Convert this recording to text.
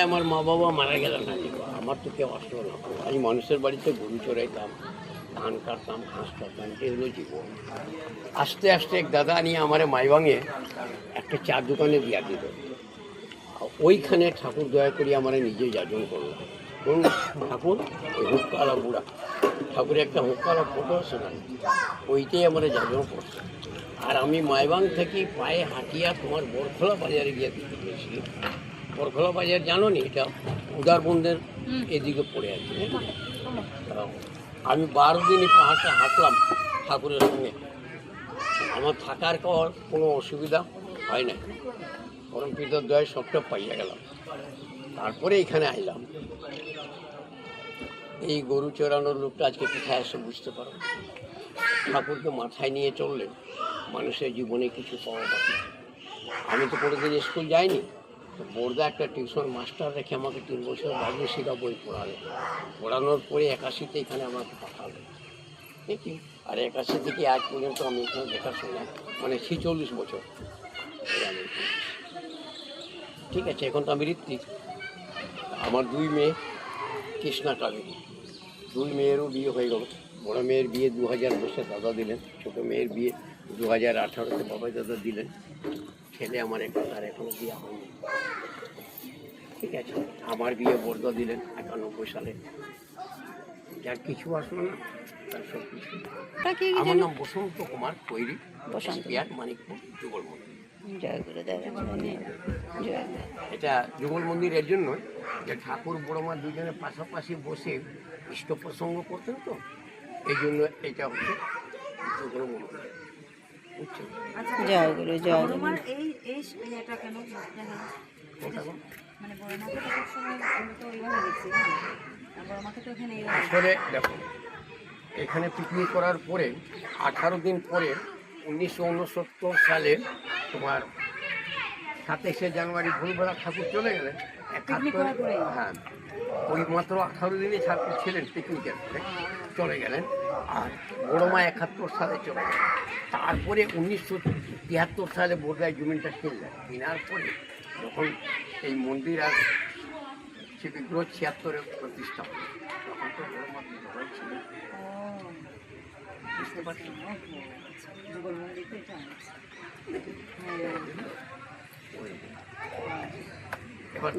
আমার মা বাবা মারা গেল না, আমার তো কেউ আসলো না। আমি মানুষের বাড়িতে গরু চড়াইতাম, ধান কাটতাম, ঘাস কাটতাম, এগুলো জীবন। আস্তে আস্তে এক দাদা নিয়ে আমার মাইবাঙে একটা চার দোকানে দিয়া দিল। ওইখানে ঠাকুর দয়া করি আমার নিজে যাজন করলো। কোন ঠাকুর? ওই হুক্কালা বুড়া ঠাকুরের একটা হুক্কালা ফটো আছে না, ওইটাই আমার যাজন করছে। আর আমি মাইবাং থেকে পায়ে হাঁটিয়া তোমার বরখোলা বাজারে গিয়ে দিতে পেরেছি। বরখোলা বাজার জানো নি? এটা উদারবন্দের এদিকে পড়ে আছে। আমি 12 দিনই পাহাড়টা হাঁটলাম ঠাকুরের সঙ্গে। আমার থাকার পর কোনো অসুবিধা হয় না, পরম পিতার দয় সবটা পাইয়া গেলাম। তারপরে এখানে আইলাম। এই গরু চড়ানোর লোকটা আজকে কোথায় আসে বুঝতে পারো। ঠাকুরকে মাথায় নিয়ে চললে মানুষের জীবনে কিছু পাওয়া বাকি। আমি তো কোনোদিন স্কুল যাইনি, তো বোর্দা একটা টিউশন মাস্টার রেখে আমাকে 3 বছর বাজে শিখা বই পড়ালো। পড়ানোর পরে 81-তে এখানে আমাকে পাঠালো, দেখি। আর 81 থেকে আজ পর্যন্ত আমি এখানে দেখাশোনা, মানে 46 বছর। ঠিক আছে, এখন তো আমি ঋত্বিক। আমার 2 মেয়ে, কৃষ্ণা কাবেরী। 2 মেয়েরও বিয়ে হয়ে গেল। বড় মেয়ের বিয়ে 2010-এ দাদা দিলেন, ছোটো মেয়ের বিয়ে 2018-তে বাবা দাদা দিলেন। ছেলে আমার একটা, তার এখনো বিয়ে হয়নি। ঠিক আছে, আমার বিয়ে বর্দা দিলেন 91 সালে। যার কিছু আসলো না তার সব কিছু। আমার নাম বসন্ত কুমার কৈরি, বিহার মানিকপুর যুগল মন্দির। এটা যুগল মন্দির এর জন্য যে ঠাকুর বড়মা দুজনে পাশাপাশি বসে ইষ্ট প্রসঙ্গ করতেন, তো এই জন্য এটা হচ্ছে যুগল মন্দির। আসলে দেখো, এখানে পিকনিক করার পরে 18 দিন পরে 1969 সালে তোমার 27শে জানুয়ারি ভোরবেলা ঠাকুর চলে গেলেন। হ্যাঁ, ওই মাত্র 18 দিনে ঠাকুর ছিলেন পিকনিকের পরে চলে গেলেন। আর বড়মা 71 সালে চলে গেলেন। তারপরে 1973 সালে বোর্দায় জমিনটা কিনলেন। কেনার পরে যখন এই মন্দির আর সে বিগ্রহ 76-এ প্রতিষ্ঠা হল, তখন তো বড়মা বিধবা ছিলেন। বুঝতে পারছি। এবার